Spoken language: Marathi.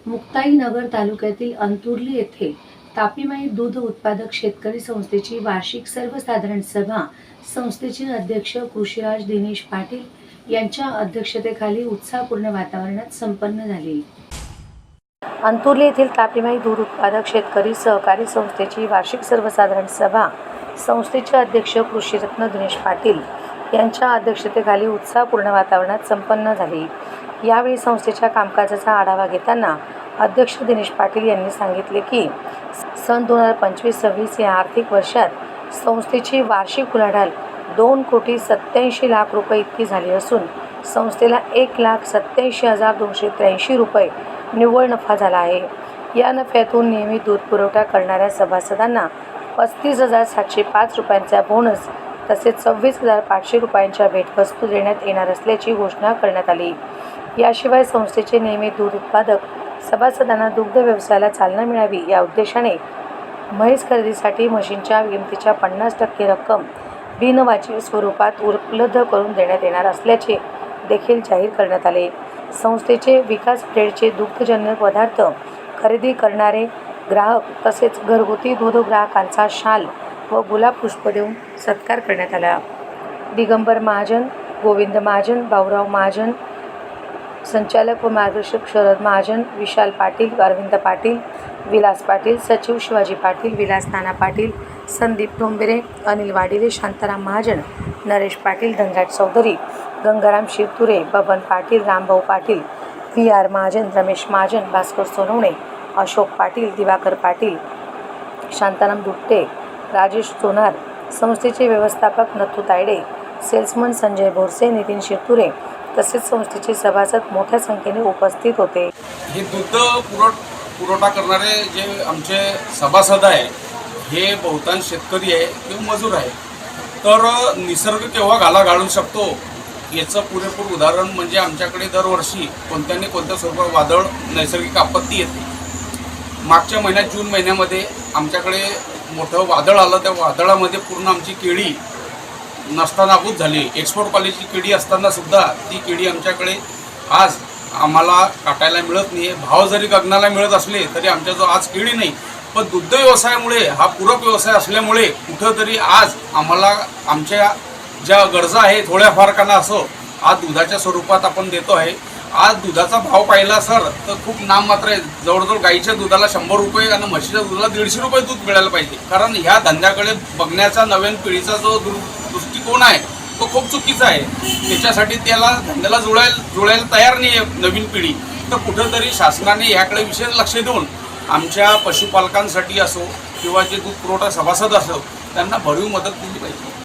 मुक्ताईनगर तालुक्यातील अंतुर्ली येथे तापीमाई दूध उत्पादक शेतकरी संस्थेची वार्षिक सर्वसाधारण सभा संस्थेचे अध्यक्ष कृषीराज दिनेश पाटील यांच्या अध्यक्षतेखाली उत्साहपूर्ण वातावरणात संपन्न झाली। अंतुर्ली येथील तापीमाई दूध उत्पादक शेतकरी सहकारी संस्थेची वार्षिक सर्वसाधारण सभा संस्थेचे अध्यक्ष कृषीरत्न दिनेश पाटील यांच्या अध्यक्षतेखाली उत्साहपूर्ण वातावरणात संपन्न झाली। यावेळी संस्थेच्या कामकाजाचा आढावा घेताना अध्यक्ष दिनेश पाटील यांनी सांगितले की सन 2025-26 या आर्थिक वर्षात संस्थेची वार्षिक उलाढाल 2,87,00,000 रुपये इतकी झाली असून संस्थेला 1,87,283 रुपये निव्वळ नफा झाला आहे। या नफ्यातून नियमित दूध पुरवठा करणाऱ्या सभासदांना 35,705 रुपयांचा बोनस तसेच 26,500 रुपयांच्या भेटवस्तू देण्यात येणार असल्याची घोषणा करण्यात आली। याशिवाय संस्थेचे नियमित दूध उत्पादक सभासदांना दुग्ध व्यवसायाला चालना मिळावी या उद्देशाने म्हैस खरेदीसाठी मशीनच्या किमतीच्या 50% रक्कम बिनवाजवी स्वरूपात उपलब्ध करून देण्यात येणार असल्याचे देखील जाहीर करण्यात आले। संस्थेचे विकास ब्रँडचे दुग्धजन्य पदार्थ खरेदी करणारे ग्राहक तसेच घरगुती दूध ग्राहकांचा शाल व गुलाब पुष्प देऊन सत्कार करण्यात आला। दिगंबर महाजन, गोविंद महाजन, भाऊराव महाजन, संचालक व मार्गदर्शक शरद महाजन, विशाल पाटील, अरविंद पाटील, विलास पाटील, सचिव शिवाजी पाटील, विलास नाना पाटील, संदीप डोंबिरे, अनिल वाडिले, शांताराम महाजन, नरेश पाटील, धनराज चौधरी, गंगाराम शिरतुरे, बबन पाटील, रामभाऊ पाटील, VR महाजन, रमेश महाजन, भास्कर सोनवणे, अशोक पाटील, दिवाकर पाटील, शांताराम दुट्टे, राजेश सोनार, संस्थेचे व्यवस्थापक नथू तायडे, सेल्समन संजय भोरसे, नितीन शिरतुरे तसेच संस्थेचे सभासद मोठ्या संख्येने उपस्थित होते। हे दूध पुरवठा करणारे जे आमचे सभासद आहे हे बहुतांश शेतकरी आहे किंवा मजूर आहे। तर निसर्ग केव्हा घालू शकतो याचं पुरेपूर उदाहरण म्हणजे आमच्याकडे दरवर्षी कोणत्या स्वरूपात वादळ नैसर्गिक आपत्ती येते। मागच्या महिन्यात जून महिन्यामध्ये आमच्याकडे मोठं वादळ आलं। त्या वादळामध्ये पूर्ण आमची केळी नष्टनाबूत झाली। एक्सपोर्ट क्वालिटीची केळी असताना सुद्धा ती केळी आमच्याकडे आज आम्हाला काटायला मिळत नाही। भाव जरी गगनाला मिळत असले तरी आमच्याजवळ आज केळी नाही। पण दुग्ध व्यवसायामुळे हा पूरक व्यवसाय असल्यामुळे कुठंतरी आज आम्हाला आमच्या ज्या गरजा आहे थोड्याफार का ना असो आज दुधाच्या स्वरूपात आपण देतो आहे। आज दुधाचा भाव पाहिला सर तर खूप नाममात्र आहे। जवळजवळ गाईच्या दुधाला 100 रुपये आणि म्हशीच्या दुधाला 150 रुपये दूध मिळायला पाहिजे। कारण ह्या धंद्याकडे बघण्याचा नवीन पिढीचा जो दृष्टिकोन आहे तो खूप चुकीचा आहे। त्याच्यासाठी त्याला धंद्याला जुळायला तयार नाही आहे नवीन पिढी। तर कुठंतरी शासनाने याकडे विशेष लक्ष देऊन आमच्या पशुपालकांसाठी असो किंवा जे दूध पुरवठा सभासद असो त्यांना भरीव मदत केली पाहिजे।